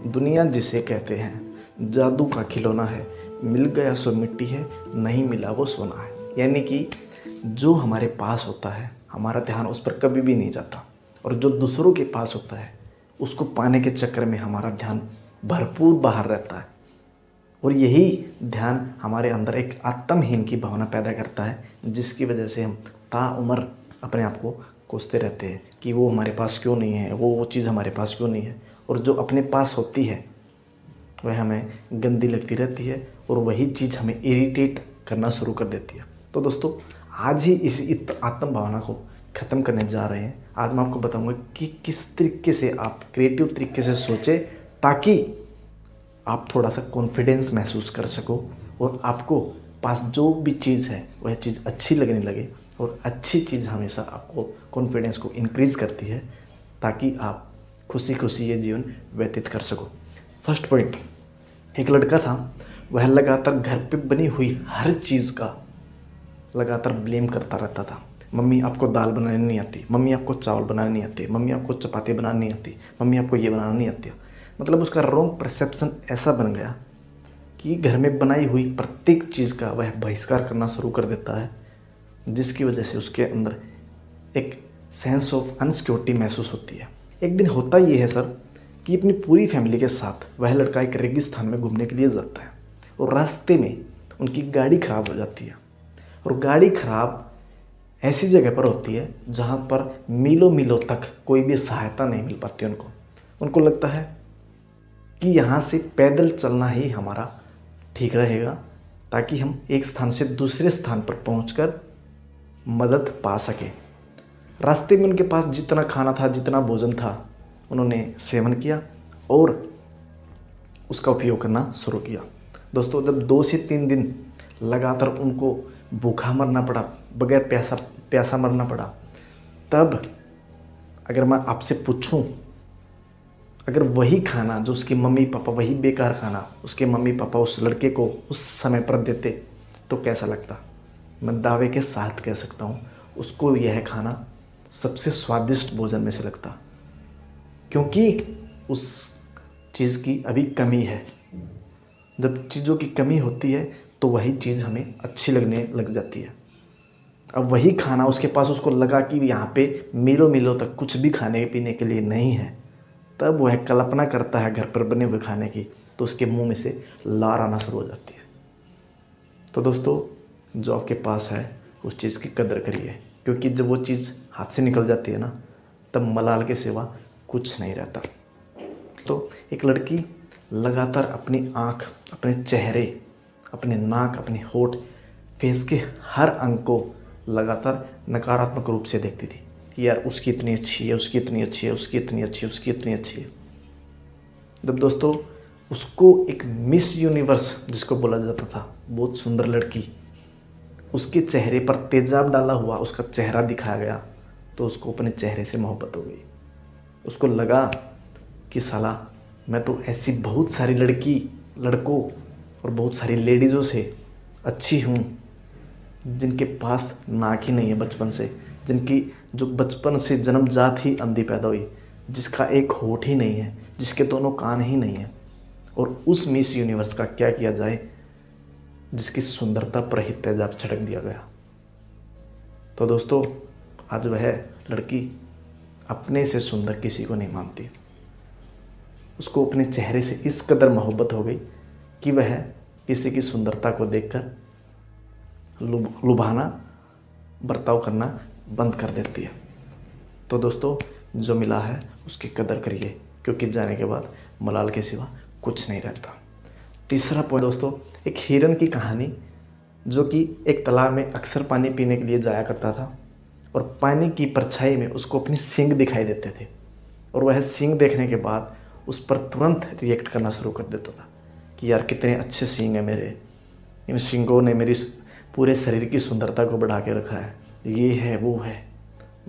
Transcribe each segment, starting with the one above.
दुनिया जिसे कहते हैं जादू का खिलौना है, मिल गया सो मिट्टी है, नहीं मिला वो सोना है। यानी कि जो हमारे पास होता है हमारा ध्यान उस पर कभी भी नहीं जाता, और जो दूसरों के पास होता है उसको पाने के चक्कर में हमारा ध्यान भरपूर बाहर रहता है। और यही ध्यान हमारे अंदर एक आत्महीन की भावना पैदा करता है, जिसकी वजह से हम ताउम्र अपने आप को कोसते रहते हैं कि वो हमारे पास क्यों नहीं है, वो चीज़ हमारे पास क्यों नहीं है। और जो अपने पास होती है वह हमें गंदी लगती रहती है, और वही चीज़ हमें इरिटेट करना शुरू कर देती है। तो दोस्तों, आज ही इस आत्म भावना को ख़त्म करने जा रहे हैं। आज मैं आपको बताऊंगा कि किस तरीके से आप क्रिएटिव तरीके से सोचें ताकि आप थोड़ा सा कॉन्फिडेंस महसूस कर सको, और आपको पास जो भी चीज़ है वह चीज़ अच्छी लगने लगे। और अच्छी चीज़ हमेशा आपको कॉन्फिडेंस को इंक्रीज़ करती है, ताकि आप खुशी खुशी ये जीवन व्यतीत कर सको। फर्स्ट पॉइंट, एक लड़का था, वह लगातार घर पे बनी हुई हर चीज़ का लगातार ब्लेम करता रहता था। मम्मी आपको दाल बनानी नहीं आती, मम्मी आपको चावल बनाने नहीं आते, मम्मी आपको चपाती बनानी नहीं आती, मम्मी आपको ये बनाना नहीं आती। मतलब उसका रॉन्ग परसेप्शन ऐसा बन गया कि घर में बनाई हुई प्रत्येक चीज़ का वह बहिष्कार करना शुरू कर देता है, जिसकी वजह से उसके अंदर एक सेंस ऑफ अनसिक्योरिटी महसूस होती है। एक दिन होता ये है सर कि अपनी पूरी फैमिली के साथ वह लड़का एक रेगिस्तान में घूमने के लिए जाता है, और रास्ते में उनकी गाड़ी ख़राब हो जाती है। और गाड़ी ख़राब ऐसी जगह पर होती है जहाँ पर मीलों मीलों तक कोई भी सहायता नहीं मिल पाती उनको लगता है कि यहाँ से पैदल चलना ही हमारा ठीक रहेगा, ताकि हम एक स्थान से दूसरे स्थान पर पहुंचकर मदद पा सकें। रास्ते में उनके पास जितना खाना था, जितना भोजन था, उन्होंने सेवन किया और उसका उपयोग करना शुरू किया। दोस्तों, जब 2 से 3 दिन लगातार उनको भूखा मरना पड़ा, बगैर प्यासा मरना पड़ा, तब अगर मैं आपसे पूछूं, अगर वही खाना जो उसके मम्मी पापा, वही बेकार खाना उसके मम्मी पापा उस लड़के को उस समय पर देते तो कैसा लगता? मैं दावे के साथ कह सकता हूँ उसको यह खाना सबसे स्वादिष्ट भोजन में से लगता, क्योंकि उस चीज़ की अभी कमी है। जब चीज़ों की कमी होती है तो वही चीज़ हमें अच्छी लगने लग जाती है। अब वही खाना उसके पास उसको लगा कि यहाँ पे मीलों मीलों तक कुछ भी खाने पीने के लिए नहीं है, तब वह कल्पना करता है घर पर बने हुए खाने की, तो उसके मुंह में से लार आना शुरू हो जाती है। तो दोस्तों, जो आपके पास है उस चीज़ की कदर करिए, क्योंकि जब वो चीज़ हाथ से निकल जाती है ना, तब मलाल के सिवा कुछ नहीं रहता। तो एक लड़की लगातार अपनी आँख, अपने चेहरे, अपने नाक, अपने होठ, फेस के हर अंग को लगातार नकारात्मक रूप से देखती थी कि यार उसकी इतनी अच्छी है, उसकी इतनी अच्छी है, उसकी इतनी अच्छी है, उसकी इतनी अच्छी है। जब दोस्तों उसको एक मिस यूनिवर्स जिसको बोला जाता था, बहुत सुंदर लड़की, उसके चेहरे पर तेजाब डाला हुआ उसका चेहरा दिखाया गया, तो उसको अपने चेहरे से मोहब्बत हो गई। उसको लगा कि साला मैं तो ऐसी बहुत सारी लड़कों और बहुत सारी लेडीज़ों से अच्छी हूँ, जिनके पास नाक ही नहीं है बचपन से, जिनकी जो बचपन से जन्मजात ही अंधी पैदा हुई, जिसका एक होठ ही नहीं है, जिसके दोनों कान ही नहीं है। और उस मिस यूनिवर्स का क्या किया जाए जिसकी सुंदरता पर ही तेजाब छिड़क दिया गया। तो दोस्तों, आज वह लड़की अपने से सुंदर किसी को नहीं मानती। उसको अपने चेहरे से इस कदर मोहब्बत हो गई कि वह किसी की सुंदरता को देखकर लुभाना बर्ताव करना बंद कर देती है। तो दोस्तों, जो मिला है उसकी कदर करिए, क्योंकि जाने के बाद मलाल के सिवा कुछ नहीं रहता। तीसरा पॉइंट दोस्तों, एक हिरन की कहानी, जो कि एक तालाब में अक्सर पानी पीने के लिए जाया करता था, और पानी की परछाई में उसको अपने सींग दिखाई देते थे, और वह सींग देखने के बाद उस पर तुरंत रिएक्ट करना शुरू कर देता था कि यार कितने अच्छे सींग हैं मेरे, इन सींगों ने मेरी पूरे शरीर की सुंदरता को बढ़ा के रखा है, ये है वो है।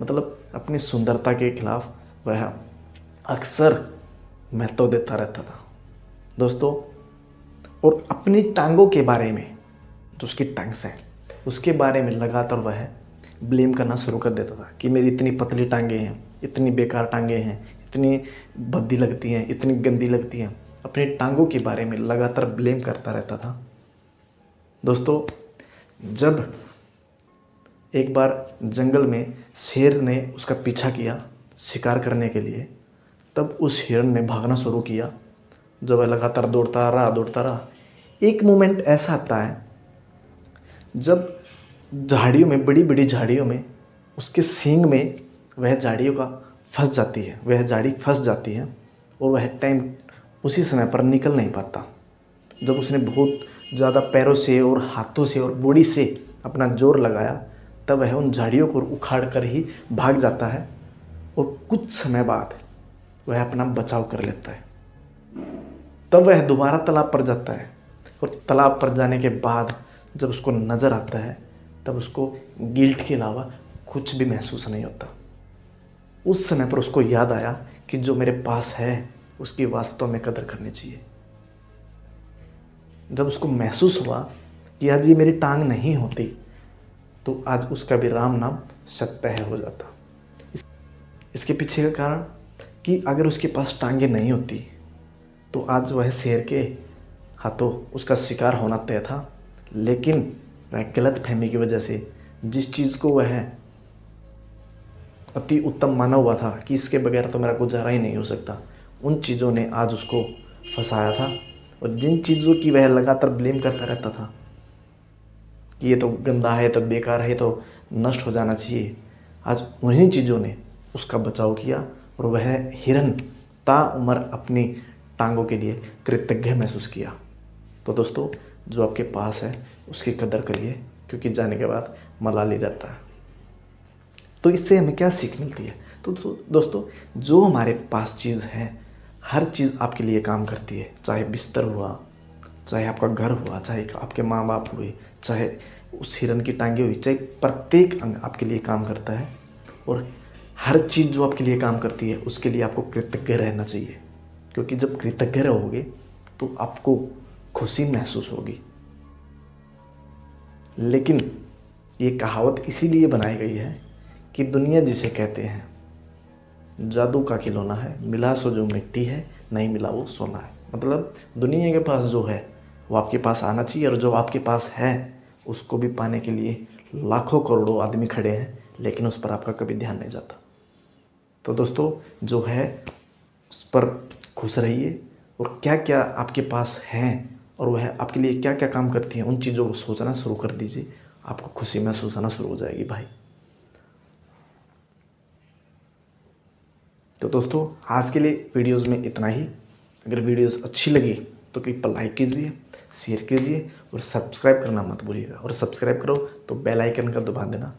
मतलब अपनी सुंदरता के खिलाफ वह अक्सर महत्व देता रहता था दोस्तों। और अपनी टांगों के बारे में, जो उसकी टंग्स हैं उसके बारे में लगातार वह ब्लेम करना शुरू कर देता था कि मेरी इतनी पतली टांगें हैं, इतनी बेकार टांगें हैं, इतनी भद्दी लगती हैं, इतनी गंदी लगती हैं, अपनी टांगों के बारे में लगातार ब्लेम करता रहता था। दोस्तों, जब एक बार जंगल में शेर ने उसका पीछा किया शिकार करने के लिए, तब उस हिरण ने भागना शुरू किया। जब वह लगातार दौड़ता रहा, एक मोमेंट ऐसा आता है जब झाड़ियों में, बड़ी बड़ी झाड़ियों में, उसके सींग में वह झाड़ियों का फंस जाती है, वह झाड़ी फंस जाती है और वह टाइम उसी समय पर निकल नहीं पाता। जब उसने बहुत ज़्यादा पैरों से और हाथों से और बॉडी से अपना जोर लगाया, तब वह उन झाड़ियों को उखाड़ कर ही भाग जाता है और कुछ समय बाद वह अपना बचाव कर लेता है। तब वह दोबारा तालाब पर जाता है और तालाब पर जाने के बाद जब उसको नज़र आता है, तब उसको गिल्ट के अलावा कुछ भी महसूस नहीं होता। उस समय पर उसको याद आया कि जो मेरे पास है उसकी वास्तव में कदर करनी चाहिए। जब उसको महसूस हुआ कि आज ये मेरी टांग नहीं होती, तो आज उसका भी राम नाम सत्य हो जाता। इसके पीछे का कारण कि अगर उसके पास टांगे नहीं होती तो आज वह शेर के हाथों उसका शिकार होना तय था। लेकिन वह गलत फहमी की वजह से जिस चीज़ को वह अति उत्तम माना हुआ था कि इसके बगैर तो मेरा गुजारा ही नहीं हो सकता, उन चीज़ों ने आज उसको फंसाया था। और जिन चीज़ों की वह लगातार ब्लेम करता रहता था कि ये तो गंदा है, तो बेकार है, तो नष्ट हो जाना चाहिए, आज उन्हीं चीज़ों ने उसका बचाव किया और वह हिरन ताउम्र अपनी टांगों के लिए कृतज्ञ महसूस किया। तो दोस्तों, जो आपके पास है उसकी कदर करिए, क्योंकि जाने के बाद मलाल ही रहता है। तो इससे हमें क्या सीख मिलती है? तो दोस्तों, जो हमारे पास चीज़ है, हर चीज़ आपके लिए काम करती है। चाहे बिस्तर हुआ, चाहे आपका घर हुआ, चाहे आपके माँ बाप हुए, चाहे उस हिरन की टांगे हुई, चाहे प्रत्येक अंग आपके लिए काम करता है। और हर चीज़ जो आपके लिए काम करती है उसके लिए आपको कृतज्ञ रहना चाहिए, क्योंकि जब कृतज्ञ रहोगे तो आपको खुशी महसूस होगी। लेकिन ये कहावत इसीलिए बनाई गई है कि दुनिया जिसे कहते हैं जादू का खिलौना है, मिला सो जो मिट्टी है, नहीं मिला वो सोना है। मतलब दुनिया के पास जो है वो आपके पास आना चाहिए, और जो आपके पास है उसको भी पाने के लिए लाखों करोड़ों आदमी खड़े हैं, लेकिन उस पर आपका कभी ध्यान नहीं जाता। तो दोस्तों, जो है उस पर खुश रहिए, और क्या क्या आपके पास हैं और वह आपके लिए क्या क्या काम करती हैं, उन चीज़ों को सोचना शुरू कर दीजिए। आपको खुशी महसूस होना शुरू हो जाएगी भाई। तो दोस्तों, आज के लिए वीडियोज़ में इतना ही। अगर वीडियोज़ अच्छी लगी तो कृपया लाइक कीजिए, शेयर कीजिए और सब्सक्राइब करना मत भूलिएगा। और सब्सक्राइब करो तो बेल आइकन का दबा देना।